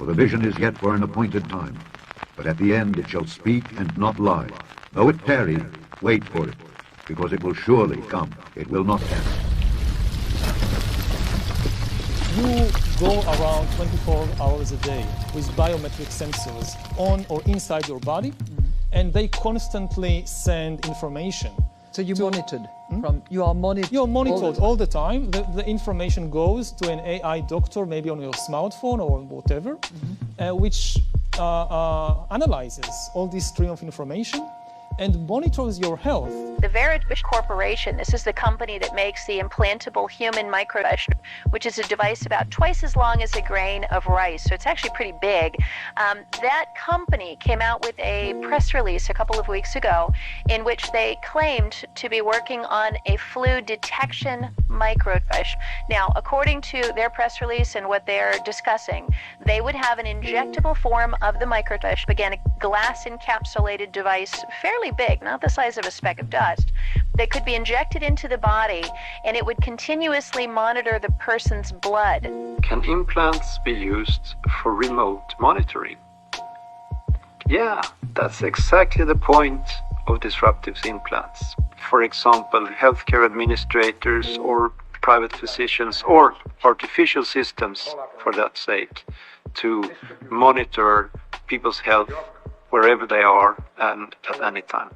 For the vision is yet for an appointed time, but at the end it shall speak and not lie. Though it tarry, wait for it, because it will surely come. It will not tarry. You go around 24 hours a day with biometric sensors on or inside your body, and they constantly send information. So you're monitored? You are monitored? You're monitored all the time. The information goes to an AI doctor, maybe on your smartphone or whatever, which analyzes all this stream of information and monitors your health. The Reupload Corporation, this is the company that makes the implantable human microchip, which is a device about twice as long as a grain of rice, so it's actually pretty big. That company came out with a press release a couple of weeks ago in which they claimed to be working on a flu detection microchip. Now, according to their press release and what they're discussing, they would have an injectable form of the microchip, again, a glass encapsulated device, fairly big, not the size of a speck of dust, that could be injected into the body, and it would continuously monitor the person's blood. Can implants be used for remote monitoring? Yeah, that's exactly the point of disruptive implants. For example, healthcare administrators or private physicians or artificial systems, for that sake, to monitor people's health wherever they are and at any time.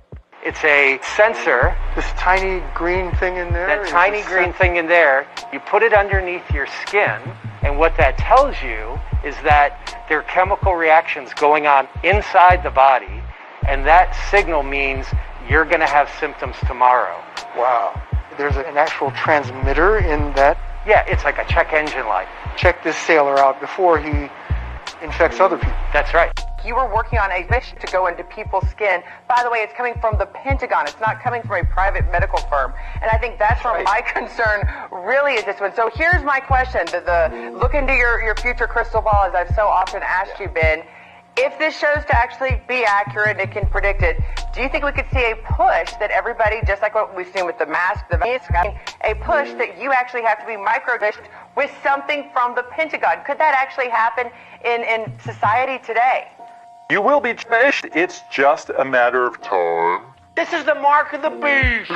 It's a sensor. This tiny green thing in there? That tiny green thing in there, you put it underneath your skin, and what that tells you is that there are chemical reactions going on inside the body, and that signal means you're going to have symptoms tomorrow. Wow. There's an actual transmitter in that? Yeah, it's like a check engine light. Check this sailor out before he infects other people. That's right. You were working on a mission to go into people's skin. By the way, it's coming from the Pentagon. It's not coming from a private medical firm. And I think that's where my concern really is this one. So here's my question. Look into your future crystal ball, as I've so often asked you, Ben. If this shows to actually be accurate, it can predict it, do you think we could see a push that everybody, just like what we've seen with the mask, a push that you actually have to be microdosed with something from the Pentagon? Could that actually happen in society today? You will be finished. It's just a matter of time. This is the mark of the beast.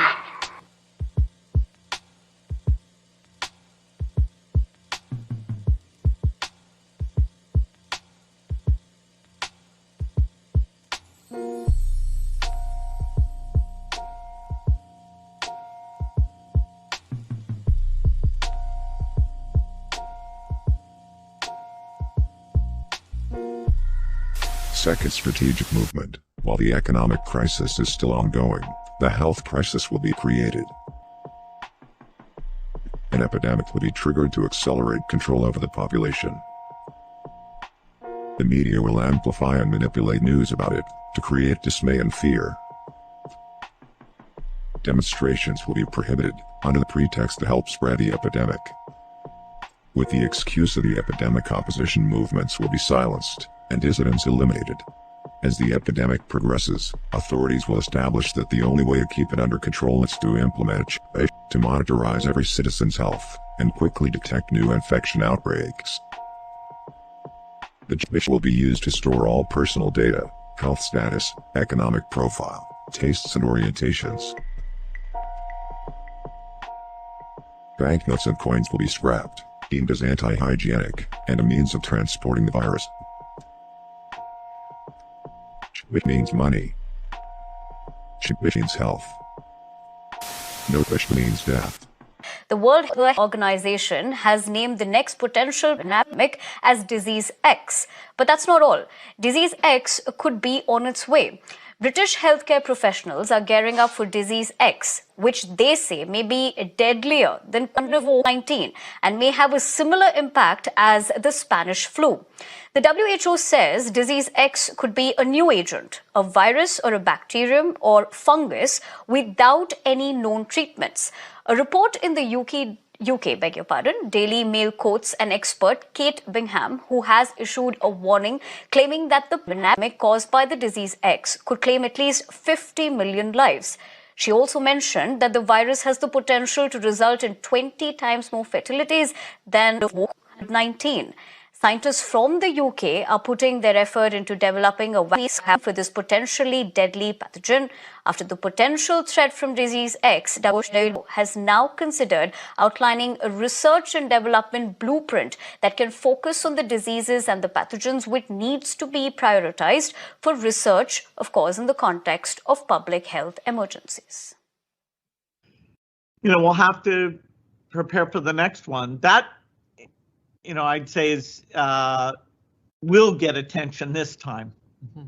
Second strategic movement. While the economic crisis is still ongoing, the health crisis will be created. An epidemic will be triggered to accelerate control over the population. The media will amplify and manipulate news about it, to create dismay and fear. Demonstrations will be prohibited, under the pretext to help spread the epidemic. With the excuse of the epidemic, opposition movements will be silenced, and dissidents eliminated. As the epidemic progresses, authorities will establish that the only way to keep it under control is to implement to monitorize every citizen's health, and quickly detect new infection outbreaks. The chip will be used to store all personal data, health status, economic profile, tastes and orientations. Banknotes and coins will be scrapped, deemed as anti-hygienic, and a means of transporting the virus. Chip means money. Chip means health. No chip means death. The World Health Organization has named the next potential pandemic as Disease X. But that's not all. Disease X could be on its way. British healthcare professionals are gearing up for Disease X, which they say may be deadlier than COVID-19 and may have a similar impact as the Spanish flu. The WHO says Disease X could be a new agent, a virus or a bacterium or fungus without any known treatments. A report in the UK, Daily Mail quotes an expert, Kate Bingham, who has issued a warning claiming that the pandemic caused by the Disease X could claim at least 50 million lives. She also mentioned that the virus has the potential to result in 20 times more fatalities than COVID-19. Scientists from the UK are putting their effort into developing a vaccine for this potentially deadly pathogen. After the potential threat from disease X, WHO has now considered outlining a research and development blueprint that can focus on the diseases and the pathogens which needs to be prioritized for research, of course, in the context of public health emergencies. We'll have to prepare for the next one. That, I'd say is will get attention this time. Mm-hmm.